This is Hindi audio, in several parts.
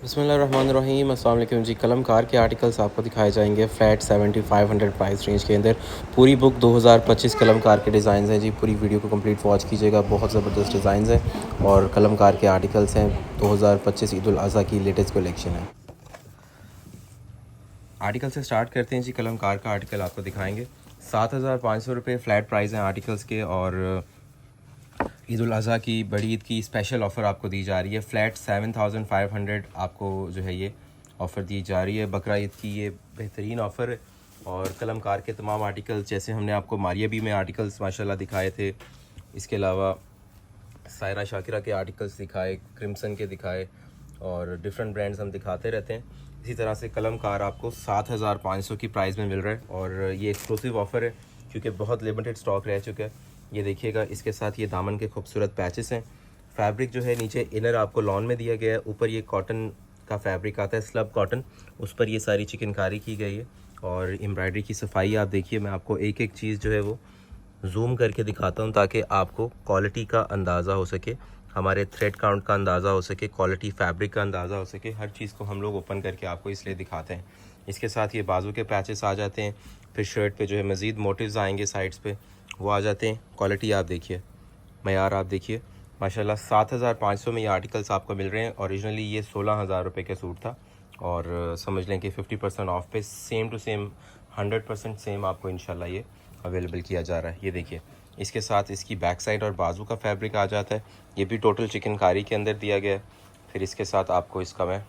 बिस्मिल्लाहिर्रहमानिर्रहीम। अस्सलाम वालेकुम जी। कलमकार के आर्टिकल्स आपको दिखाए जाएंगे फ्लैट 7500 प्राइस रेंज के अंदर। पूरी बुक 2025 कलमकार के डिज़ाइन हैं जी। पूरी वीडियो को कंप्लीट वॉच कीजिएगा, बहुत ज़बरदस्त डिज़ाइन हैं और कलमकार के आर्टिकल्स हैं। 2025 ईद उल अज़हा की लेटेस्ट कलेक्शन है। आर्टिकल से स्टार्ट करते हैं जी। कलमकार का आर्टिकल आपको दिखाएंगे 7500 रुपये फ़्लैट प्राइस हैं आर्टिकल्स के। और ईद उल अज़हा की बड़ी ईद की स्पेशल ऑफ़र आपको दी जा रही है। फ़्लैट 7500 आपको जो है ये ऑफ़र दी जा रही है। बकरा ईद की ये बेहतरीन ऑफ़र है। और कलमकार के तमाम आर्टिकल्स, जैसे हमने आपको मारिया बी में आर्टिकल्स माशाल्लाह दिखाए थे, इसके अलावा सायरा शाकिरा के आर्टिकल्स दिखाए, क्रिम्सन के दिखाए और डिफरेंट ब्रांड्स हम दिखाते रहते हैं। इसी तरह से कलमकार आपको 7500 की प्राइस में मिल रहा है और ये एक्सक्लूसिव ऑफ़र है क्योंकि बहुत लिमिटेड स्टॉक रह चुका है। ये देखिएगा, इसके साथ ये दामन के खूबसूरत पैचेस हैं। फैब्रिक जो है नीचे इनर आपको लॉन में दिया गया है, ऊपर ये कॉटन का फैब्रिक आता है, स्लब कॉटन, उस पर ये सारी चिकनकारी की गई है। और एम्ब्रॉयडरी की सफाई आप देखिए, मैं आपको एक एक चीज़ जो है वो जूम करके दिखाता हूँ ताकि आपको क्वालिटी का अंदाज़ा हो सके, हमारे थ्रेड काउंट का अंदाज़ा हो सके, क्वालिटी फैब्रिक का अंदाज़ा हो सके। हर चीज़ को हम लोग ओपन करके आपको इसलिए दिखाते हैं। इसके साथ ये बाजू के पैचेस आ जाते हैं, फिर शर्ट पे जो है मज़ीद मोटिव्स आएंगे साइड्स पे, वो आ जाते हैं। क्वालिटी आप देखिए, मयार आप देखिए माशाल्लाह। 7500 में ये आर्टिकल्स आपको मिल रहे हैं। ओरिजिनली ये 16,000 रुपये का सूट था और समझ लें कि 50% ऑफ पे सेम टू सेम 100% सेम आपको इंशाल्लाह ये अवेलेबल किया जा रहा है। ये देखिए, इसके साथ इसकी बैक साइड और बाजू का फैब्रिक आ जाता है। ये भी टोटल चिकनकारी के अंदर दिया गया है। फिर इसके साथ आपको इसका मैं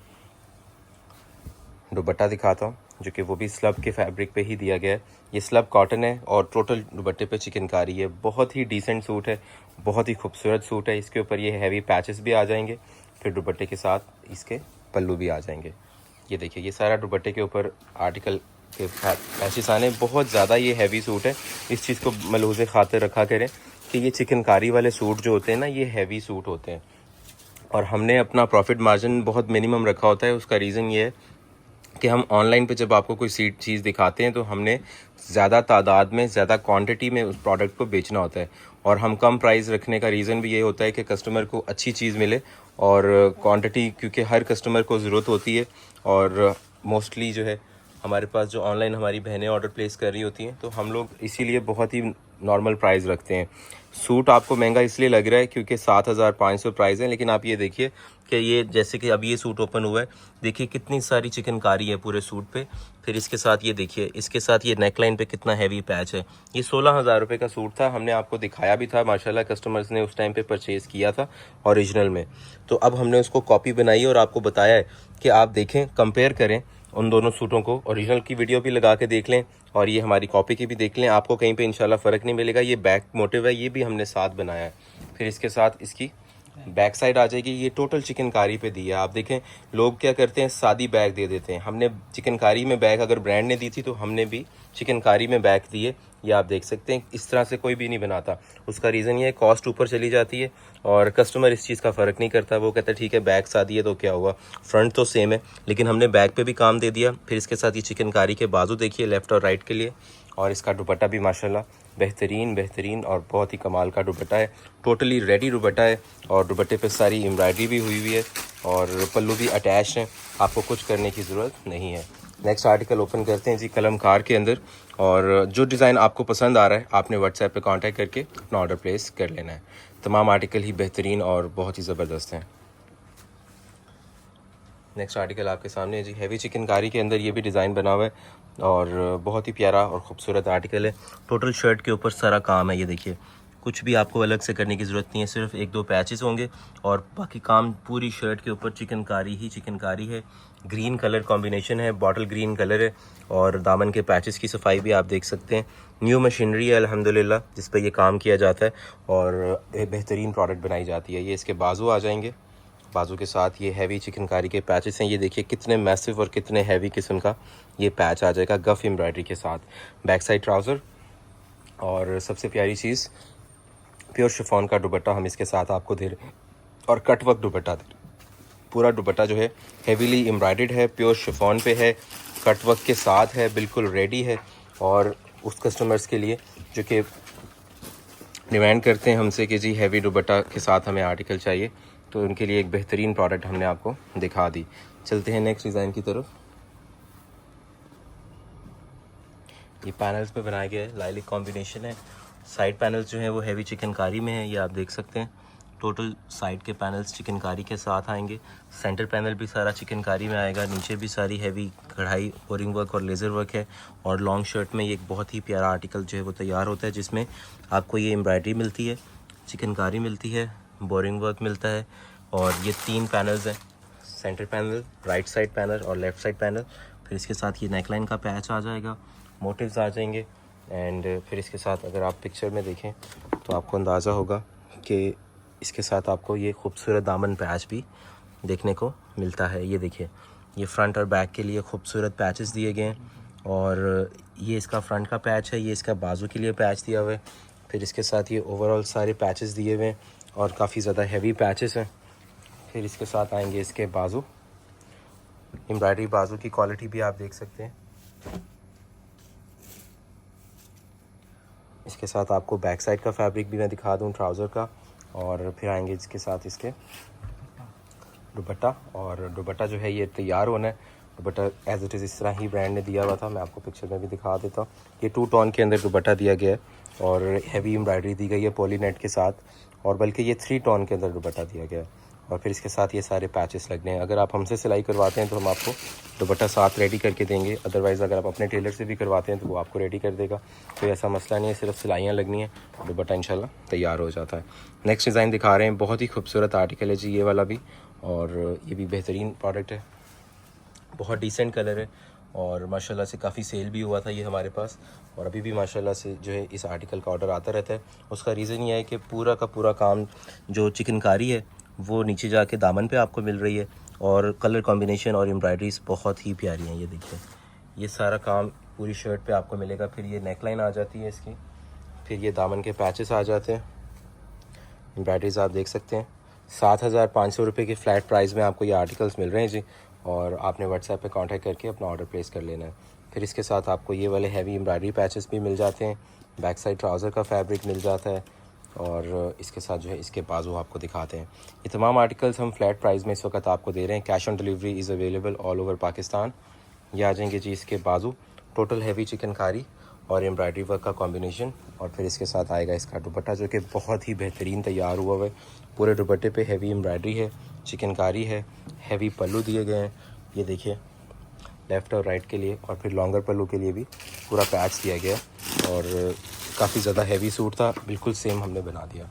दुपट्टा दिखाता हूँ जो कि वो भी स्लब के फैब्रिक पे ही दिया गया है। ये स्लब कॉटन है और टोटल दुपट्टे पे चिकनकारी है। बहुत ही डिसेंट सूट है, बहुत ही खूबसूरत सूट है। इसके ऊपर ये हैवी पैचेस भी आ जाएंगे, फिर दुपट्टे के साथ इसके पल्लू भी आ जाएंगे। ये देखिए, ये सारा दुपट्टे के ऊपर आर्टिकल के पैचेस आने। बहुत ज़्यादा ये हैवी सूट है। इस चीज़ को मलूज़े खातिर रखा करें कि ये चिकनकारी वाले सूट जो होते हैं ना, ये हैवी सूट होते हैं और हमने अपना प्रॉफिट मार्जिन बहुत मिनिमम रखा होता है। उसका रीज़न ये है कि हम ऑनलाइन पे जब आपको कोई चीज़ दिखाते हैं तो हमने ज़्यादा तादाद में, ज़्यादा क्वांटिटी में उस प्रोडक्ट को बेचना होता है। और हम कम प्राइस रखने का रीज़न भी ये होता है कि कस्टमर को अच्छी चीज़ मिले और क्वांटिटी, क्योंकि हर कस्टमर को ज़रूरत होती है। और मोस्टली जो है हमारे पास जो ऑनलाइन हमारी बहनें ऑर्डर प्लेस कर रही होती हैं, तो हम लोग इसीलिए बहुत ही नॉर्मल प्राइस रखते हैं। सूट आपको महंगा इसलिए लग रहा है क्योंकि 7500 प्राइस है, लेकिन आप ये देखिए कि ये जैसे कि अब ये सूट ओपन हुआ है, देखिए कितनी सारी चिकनकारी है पूरे सूट पे। फिर इसके साथ ये देखिए, इसके साथ ये नेकलाइन पे कितना हैवी पैच है। ये 16,000 रुपये का सूट था, हमने आपको दिखाया भी था माशाल्लाह। कस्टमर्स ने उस टाइम पे परचेज़ किया था ओरिजिनल में, तो अब हमने उसको कॉपी बनाई और आपको बताया है कि आप देखें, कंपेयर करें उन दोनों सूटों को। ओरिजिनल की वीडियो भी लगा के देख लें और ये हमारी कॉपी की भी देख लें, आपको कहीं पे इंशाल्लाह फ़र्क नहीं मिलेगा। ये बैक मोटिव है, ये भी हमने साथ बनाया है। फिर इसके साथ इसकी बैक साइड आ जाएगी। ये टोटल चिकनकारी पे दी है। आप देखें, लोग क्या करते हैं, सादी बैग दे देते हैं। हमने चिकनकारी में बैग अगर ब्रांड ने दी थी तो हमने भी चिकनकारी में बैग दिए। ये आप देख सकते हैं, इस तरह से कोई भी नहीं बनाता। उसका रीज़न ये है, कॉस्ट ऊपर चली जाती है और कस्टमर इस चीज़ का फ़र्क नहीं करता। वो कहता है ठीक है, बैग सादी है तो क्या हुआ, फ्रंट तो सेम है, लेकिन हमने बैग पे भी काम दे दिया। फिर इसके साथ ये चिकनकारी के बाजू देखिए, लेफ़्ट और राइट के लिए। और इसका दुपट्टा भी माशाल्लाह बेहतरीन और बहुत ही कमाल का दुपट्टा है। टोटली रेडी दुपट्टा है और दुपट्टे पे सारी एम्ब्रॉयडरी भी हुई है और पल्लू भी अटैच है, आपको कुछ करने की ज़रूरत नहीं है। नेक्स्ट आर्टिकल ओपन करते हैं जी कलमकार के अंदर। और जो डिज़ाइन आपको पसंद आ रहा है, आपने व्हाट्सएप पे कांटेक्ट करके अपना ऑर्डर प्लेस कर लेना है। तमाम आर्टिकल ही बेहतरीन और बहुत ही ज़बरदस्त हैं। नेक्स्ट आर्टिकल आपके सामने है जी, हैवी चिकनकारी के अंदर ये भी डिज़ाइन बना हुआ है और बहुत ही प्यारा और ख़ूबसूरत आर्टिकल है। टोटल शर्ट के ऊपर सारा काम है। ये देखिए, कुछ भी आपको अलग से करने की ज़रूरत नहीं है, सिर्फ एक दो पैचेस होंगे और बाकी काम पूरी शर्ट के ऊपर चिकनकारी ही चिकनकारी है। ग्रीन कलर कॉम्बिनेशन है, बॉटल ग्रीन कलर है और दामन के पैचेस की सफाई भी आप देख सकते हैं। न्यू मशीनरी है अल्हम्दुलिल्लाह जिस पर यह काम किया जाता है और बेहतरीन प्रोडक्ट बनाई जाती है। ये इसके बाजू आ जाएंगे, बाजू के साथ ये हैवी चिकनकारी के पैचेस हैं। ये देखिए कितने मैसिव और कितने हैवी किस्म का ये पैच आ जाएगा गफ एम्ब्रॉयडरी के साथ। बैक साइड ट्राउज़र और सबसे प्यारी चीज़ प्योर शिफॉन का दुपट्टा हम इसके साथ आपको दे रहे हैं और कट वर्क दुपट्टा दे रहे हैं। पूरा दुपट्टा जो है हेवीली एम्ब्रॉयडर्ड है, प्योर शिफॉन पे है, कट वर्क के साथ है, बिल्कुल रेडी है। और उस कस्टमर्स के लिए जो कि डिमांड करते हैं हमसे कि जी हैवी दुपट्टा के साथ हमें आर्टिकल चाहिए, तो उनके लिए एक बेहतरीन प्रोडक्ट हमने आपको दिखा दी। चलते हैं नेक्स्ट डिज़ाइन की तरफ। ये पैनल्स पे बनाया गया है, लाइलिक कॉम्बिनेशन है। साइड पैनल्स जो है वो हैवी चिकनकारी में है, ये आप देख सकते हैं। टोटल साइड के पैनल्स चिकनकारी के साथ आएंगे। सेंटर पैनल भी सारा चिकनकारी में आएगा। नीचे भी सारी हैवी कढ़ाई, बोरिंग वर्क और लेज़र वर्क है। और लॉन्ग शर्ट में ये एक बहुत ही प्यारा आर्टिकल जो है वो तैयार होता है, जिसमें आपको ये एम्ब्रॉयडरी मिलती है, चिकनकारी मिलती है, बोरिंग वर्क मिलता है। और ये 3 पैनल्स हैं, centre panel, right side panel और लेफ़्ट साइड पैनल। फिर इसके साथ ये नेकलाइन का पैच आ जाएगा, मोटिव्स आ जाएंगे। एंड फिर इसके साथ अगर आप पिक्चर में देखें तो आपको अंदाज़ा होगा कि इसके साथ आपको ये खूबसूरत दामन पैच भी देखने को मिलता है। ये देखिए, ये फ्रंट और बैक के लिए खूबसूरत पैचेस दिए गए हैं। और ये इसका फ्रंट का पैच है, ये इसका बाजू के लिए पैच दिया हुआ है। फिर इसके साथ ये ओवरऑल सारे पैचेस दिए हुए हैं और काफ़ी ज़्यादा हैवी पैचेस हैं। फिर इसके साथ आएंगे इसके बाजू, एम्ब्रॉयडरी बाजू की क्वालिटी भी आप देख सकते हैं। इसके साथ आपको बैक साइड का फैब्रिक भी मैं दिखा दूं, ट्राउज़र का। और फिर आएंगे इसके साथ इसके दुपट्टा। और दुपट्टा जो है ये तैयार होना है। दुपट्टा एज इट इज़ इस तरह ही ब्रांड ने दिया हुआ था, मैं आपको पिक्चर में भी दिखा देता हूँ। ये 2 टोन के अंदर दुपट्टा दिया गया है और हैवी एम्ब्रॉयडरी दी गई है पॉलीनेट के साथ, और बल्कि ये 3 टोन के अंदर दुपट्टा दिया गया है। और फिर इसके साथ ये सारे पैचेस लगने हैं। अगर आप हमसे सिलाई करवाते हैं तो हम आपको दुपट्टा साथ रेडी करके देंगे। अदरवाइज़ अगर आप अपने टेलर से भी करवाते हैं तो वो आपको रेडी कर देगा। कोई ऐसा मसला नहीं है, सिर्फ सिलाइयाँ लगनी है, दुपट्टा इंशाल्लाह तैयार हो जाता है। नेक्स्ट डिज़ाइन दिखा रहे हैं, बहुत ही खूबसूरत आर्टिकल है जी ये वाला भी, और ये भी बेहतरीन प्रोडक्ट है। बहुत डिसेंट कलर है और माशाल्लाह से काफ़ी सेल भी हुआ था ये हमारे पास। और अभी भी माशाल्लाह से जो है इस आर्टिकल का ऑर्डर आता रहता है। उसका रीज़न ये है कि पूरा का पूरा काम जो चिकनकारी है वो नीचे जाके दामन पे आपको मिल रही है। और कलर कॉम्बिनेशन और एम्ब्रॉयडरीज बहुत ही प्यारी हैं। ये देखिए, ये सारा काम पूरी शर्ट पे आपको मिलेगा। फिर ये नेकलाइन आ जाती है इसकी, फिर ये दामन के पैचेस आ जाते हैं, एम्ब्रॉयडरीज आप देख सकते हैं। 7,500 रुपये के फ़्लैट प्राइस में आपको ये आर्टिकल्स मिल रहे हैं जी। और आपने व्हाट्सएप पे कांटेक्ट करके अपना ऑर्डर प्लेस कर लेना है। फिर इसके साथ आपको ये वाले हैवी एम्ब्रॉयडरी पैचेस भी मिल जाते हैं। बैक साइड ट्राउज़र का फैब्रिक मिल जाता है। और इसके साथ जो है इसके बाजू आपको दिखाते हैं। ये तमाम आर्टिकल्स हम फ्लैट प्राइस में इस वक्त आपको दे रहे हैं। Cash on delivery is available all over Pakistan. ये आ जाएंगे जी इसके बाजू, टोटल हैवी चिकनकारी और एम्ब्रॉयडरी वर्क का कॉम्बिनेशन। और फिर इसके साथ आएगा इसका दुपट्टा जो कि बहुत ही बेहतरीन तैयार हुआ है। पूरे दुपट्टे पे हैवी एम्ब्रॉयडरी है, चिकनकारी है, हैवी पल्लू दिए गए हैं। ये देखिए, लेफ़्ट और राइट के लिए, और फिर लॉन्गर पल्लू के लिए भी पूरा पैच दिया गया। और काफ़ी ज़्यादा हैवी सूट था, बिल्कुल सेम हमने बना दिया।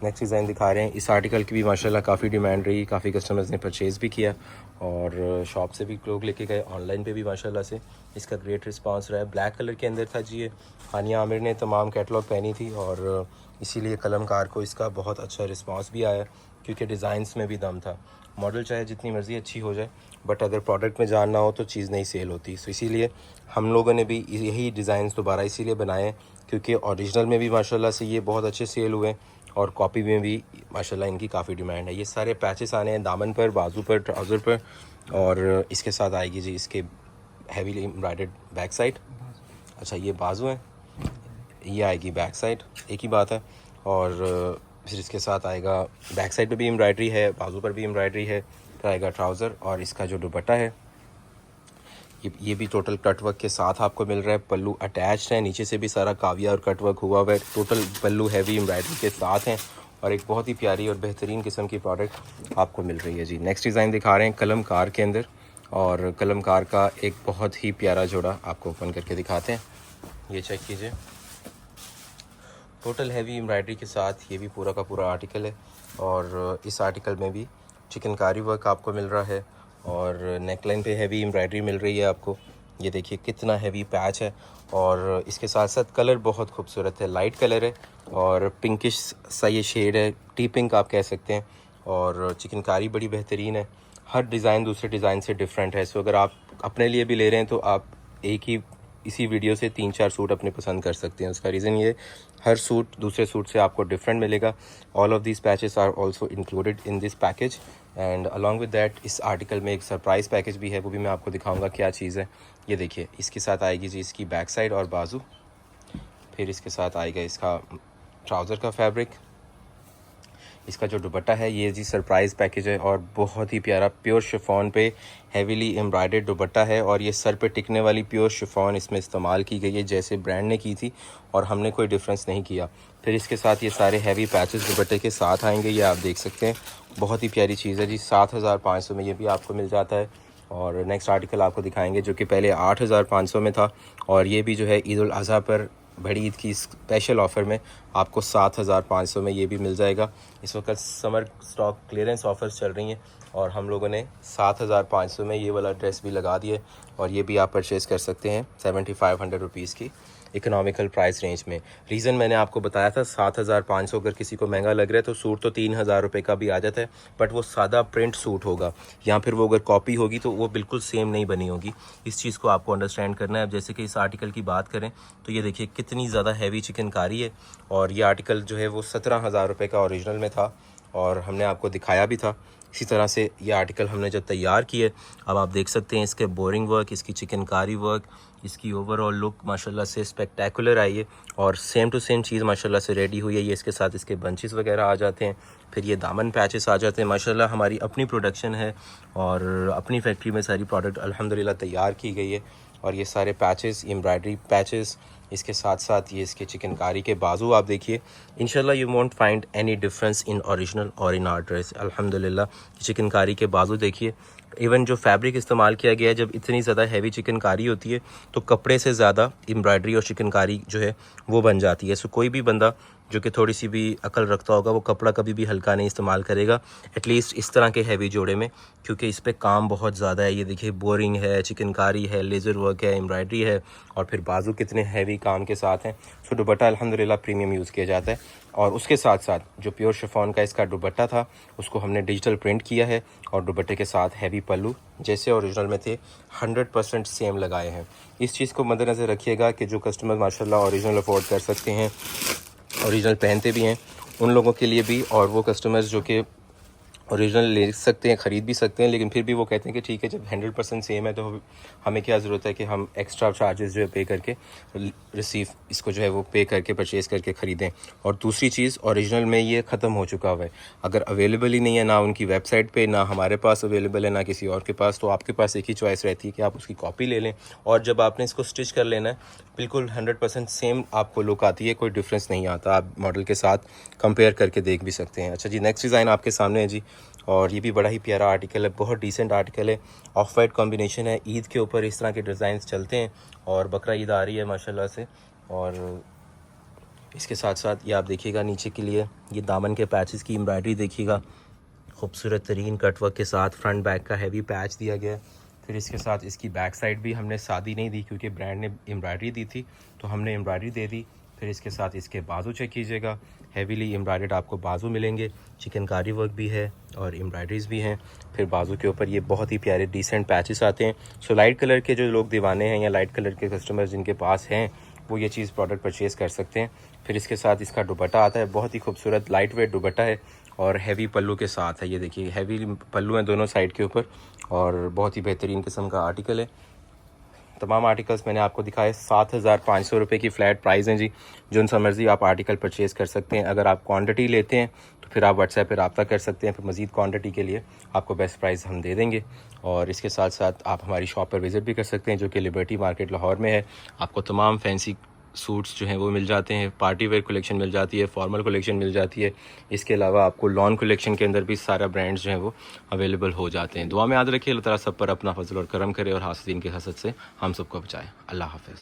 नेक्स्ट डिज़ाइन दिखा रहे हैं। इस आर्टिकल की भी माशाल्लाह काफ़ी डिमांड रही, काफ़ी कस्टमर्स ने परचेज़ भी किया और शॉप से भी लोग लेके गए, ऑनलाइन पे भी माशाल्लाह से इसका ग्रेट रिस्पांस रहा है। ब्लैक कलर के अंदर था जी ये। हानिया आमिर ने तमाम कैटलॉग पहनी थी और इसीलिए कलमकार को इसका बहुत अच्छा रिस्पांस भी आया, क्योंकि डिज़ाइंस में भी दम था। मॉडल चाहे जितनी मर्ज़ी अच्छी हो जाए, बट अगर प्रोडक्ट में जान ना हो तो चीज़ नहीं सेल होती। सो इसीलिए हम लोगों ने भी यही डिज़ाइंस दोबारा इसीलिए बनाए हैं, क्योंकि ओरिजिनल में भी माशाल्लाह से ये बहुत अच्छे सेल हुए और कॉपी में भी माशाल्लाह इनकी काफ़ी डिमांड है। ये सारे पैचेस आने हैं दामन पर, बाजू पर, ट्राउज़र पर। और इसके साथ आएगी जी इसके हैवीली एम्ब्रॉयडर्ड बैक साइड। अच्छा, ये बाजू है, ये आएगी बैक साइड, एक ही बात है। और फिर इसके साथ आएगा बैक साइड पे भी एम्ब्रॉयडरी है, बाजू पर भी एम्ब्रॉयडरी है। फिर आएगा ट्राउज़र और इसका जो दुपट्टा है ये भी टोटल कटवर्क के साथ आपको मिल रहा है। पल्लू अटैच्ड है, नीचे से भी सारा काविया और कटवर्क हुआ हुआ है। टोटल पल्लू हैवी एम्ब्रॉयडरी के साथ हैं और एक बहुत ही प्यारी और बेहतरीन किस्म की प्रोडक्ट आपको मिल रही है जी। नेक्स्ट डिज़ाइन दिखा रहे हैं कलमकार के अंदर, और कलमकार का एक बहुत ही प्यारा जोड़ा आपको ओपन करके दिखाते हैं। ये चेक कीजिए, टोटल हैवी एम्ब्रॉयडरी के साथ ये भी पूरा का पूरा आर्टिकल है। और इस आर्टिकल में भी चिकनकारी वर्क आपको मिल रहा है और नेकलाइन पे हैवी एम्ब्रॉयडरी मिल रही है आपको। ये देखिए कितना हैवी पैच है। और इसके साथ साथ कलर बहुत खूबसूरत है, लाइट कलर है और पिंकिश सा ये शेड है, टी पिंक आप कह सकते हैं। और चिकनकारी बड़ी बेहतरीन है, हर डिज़ाइन दूसरे डिज़ाइन से डिफरेंट है। सो अगर आप अपने लिए भी ले रहे हैं तो आप एक ही इसी वीडियो से 3-4 सूट अपने पसंद कर सकते हैं। उसका रीज़न ये, हर सूट दूसरे सूट से आपको डिफरेंट मिलेगा। All of these patches are also included in this package and along with that इस आर्टिकल में एक सरप्राइज़ पैकेज भी है, वो भी मैं आपको दिखाऊंगा क्या चीज़ है। ये देखिए, इसके साथ आएगी जी इसकी बैक साइड और बाजू। फिर इसके साथ आएगा इसका ट्राउज़र का फैब्रिक। इसका जो दुपट्टा है ये जी सरप्राइज़ पैकेज है और बहुत ही प्यारा प्योर शिफॉन पे हेवीली एम्ब्रॉयडर्ड दुपट्टा है और ये सर पे टिकने वाली प्योर शिफॉन इसमें इस्तेमाल की गई है जैसे ब्रांड ने की थी और हमने कोई डिफरेंस नहीं किया। फिर इसके साथ ये सारे हैवी पैचेस दुपट्टे के साथ आएंगे, ये आप देख सकते हैं। बहुत ही प्यारी चीज़ है जी, 7,500 में ये भी आपको मिल जाता है। और नेक्स्ट आर्टिकल आपको दिखाएंगे जो कि पहले 8,500 में था और ये भी जो है ईद उल अज़हा पर बड़ी ईद की स्पेशल ऑफ़र में आपको 7,500 में ये भी मिल जाएगा। इस वक्त समर स्टॉक क्लियरेंस ऑफर्स चल रही हैं और हम लोगों ने 7,500 में ये वाला ड्रेस भी लगा दिए और ये भी आप परचेज़ कर सकते हैं 7,500 रुपीज़ की इकोनॉमिकल प्राइस रेंज में। रीज़न मैंने आपको बताया था 7,500 अगर किसी को महंगा लग रहा है तो सूट तो 3,000 रुपये का भी आ जाता है, बट वो सादा प्रिंट सूट होगा या फिर वो अगर कॉपी होगी तो वो बिल्कुल सेम नहीं बनी होगी। इस चीज़ को आपको अंडरस्टैंड करना है। अब जैसे कि इस आर्टिकल की बात करें तो ये देखिए कितनी ज़्यादा हैवी चिकनकारी है और ये आर्टिकल जो है वो 17,000 रुपये का ओरिजिनल में था और हमने आपको दिखाया भी था। इसी तरह से ये आर्टिकल हमने जब तैयार किए, अब आप देख सकते हैं इसके बोरिंग वर्क, इसकी चिकनकारी वर्क, इसकी ओवरऑल लुक माशाल्लाह से स्पेक्टेकुलर आई है और सेम टू सेम चीज़ माशाल्लाह से रेडी हुई है। ये इसके साथ इसके बंचेस वगैरह आ जाते हैं, फिर ये दामन पैचेस आ जाते हैं। माशाल्लाह हमारी अपनी प्रोडक्शन है और अपनी फैक्ट्री में सारी प्रोडक्ट अल्हम्दुलिल्लाह तैयार की गई है और ये सारे पैचेस, एम्ब्रॉयडरी पैचेस, इसके साथ साथ ये इसके चिकनकारी के बाजू आप देखिए। इंशाल्लाह you won't find any difference in original और इन आर ड्रेस। अल्हम्दुलिल्लाह चिकनकारी के बाजू देखिए, इवन जो फैब्रिक इस्तेमाल किया गया है, जब इतनी ज़्यादा हैवी चिकनकारी होती है तो कपड़े से ज़्यादा एम्ब्रॉयडरी और चिकनकारी जो है वो बन जाती है। सो कोई भी बंदा जो कि थोड़ी सी भी अकल रखता होगा वो कपड़ा कभी भी हल्का नहीं इस्तेमाल करेगा, एटलीस्ट इस तरह के हैवी जोड़े में, क्योंकि इस पे काम बहुत ज़्यादा है। ये देखिए बोरिंग है, चिकनकारी है, लेज़र वर्क है, एम्ब्रॉयडरी है और फिर बाजू कितने हैवी काम के साथ हैं। सो दुपट्टा अल्हम्दुलिल्लाह प्रीमियम यूज़ किया जाता है और उसके साथ साथ जो प्योर शिफॉन का इसका दुपट्टा था उसको हमने डिजिटल प्रिंट किया है और दुपट्टे के साथ हैवी पल्लू जैसे ओरिजिनल में थे 100% सेम लगाए हैं। इस चीज़ को मद्देनज़र रखिएगा कि जो कस्टमर माशाल्लाह ओरिजिनल अफोर्ड कर सकते हैं, ओरिजिनल पहनते भी हैं, उन लोगों के लिए भी, और वो कस्टमर्स जो कि ओरिजिनल ले सकते हैं, ख़रीद भी सकते हैं, लेकिन फिर भी वो कहते हैं कि ठीक है जब 100% सेम है तो हमें क्या ज़रूरत है कि हम एक्स्ट्रा चार्जेस जो है पे करके रिसीव इसको जो है वो पे करके परचेज़ करके ख़रीदें। और दूसरी चीज़, ओरिजिनल में ये ख़त्म हो चुका हुआ है, अगर अवेलेबल ही नहीं है, ना उनकी वेबसाइट पे, ना हमारे पास अवेलेबल है, ना किसी और के पास, तो आपके पास एक ही चॉइस रहती है कि आप उसकी कॉपी ले लें और जब आपने इसको स्टिच कर लेना है बिल्कुल 100% सेम आपको लुक आती है, कोई डिफरेंस नहीं आता। आप मॉडल के साथ कंपेयर करके देख भी सकते हैं। अच्छा जी, नेक्स्ट डिज़ाइन आपके सामने है जी और ये भी बड़ा ही प्यारा आर्टिकल है, बहुत डिसेंट आर्टिकल है, ऑफ वाइट कॉम्बिनेशन है। ईद के ऊपर इस तरह के डिज़ाइन चलते हैं और बकरा ईद आ रही है माशाल्लाह से। और इसके साथ साथ ये आप देखिएगा नीचे के लिए ये दामन के पैचेस की एम्ब्रॉयडरी देखिएगा, खूबसूरत तरीन कटवर्क के साथ फ्रंट बैक का हैवी पैच दिया गया है। फिर इसके साथ इसकी बैक साइड भी हमने सादी नहीं दी क्योंकि ब्रांड ने एम्ब्रॉयडरी दी थी तो हमने एम्ब्रॉयडरी दे दी। फिर इसके साथ इसके बाजू चेक कीजिएगा, हैवीली एम्ब्रॉयडर्ड आपको बाजू मिलेंगे, चिकनकारी वर्क भी है और एम्ब्रॉयडरीज भी हैं। फिर बाजू के ऊपर ये बहुत ही प्यारे डिसेंट पैचेस आते हैं। सो लाइट कलर के जो लोग दीवाने हैं या लाइट कलर के कस्टमर्स जिनके पास हैं वो ये चीज़ प्रोडक्ट परचेज़ कर सकते हैं। फिर इसके साथ इसका दुपट्टा आता है, बहुत ही खूबसूरत लाइट वेट दुपट्टा है और हैवी पल्लू के साथ है। ये देखिए हैवी पल्लू हैं दोनों साइड के ऊपर और बहुत ही बेहतरीन किस्म का आर्टिकल है। तमाम आर्टिकल्स मैंने आपको दिखाए, 7,500 रुपये की फ़्लैट प्राइस हैं जी। जो सा मर्ज़ी आप आर्टिकल परचेज़ कर सकते हैं। अगर आप क्वांटिटी लेते हैं तो फिर आप व्हाट्सएप पर रब्ता कर सकते हैं, फिर मज़ीद क्वांटिटी के लिए आपको बेस्ट प्राइस हम दे देंगे। और इसके साथ साथ आप हमारी शॉप पर विज़िट भी कर सकते हैं जो कि लिबर्टी मार्केट लाहौर में है। आपको तमाम फैंसी सूट्स जो हैं वो मिल जाते हैं, पार्टी वेयर कलेक्शन मिल जाती है, फॉर्मल कलेक्शन मिल जाती है। इसके अलावा आपको लॉन कलेक्शन के अंदर भी सारा ब्रांड्स जो हैं वो अवेलेबल हो जाते हैं। दुआ में याद रखिए, अल्लाह ताला सब पर अपना फजल और करम करे और हासिदीन के हसद से हम सबको बचाए। अल्लाह हाफ़िज़।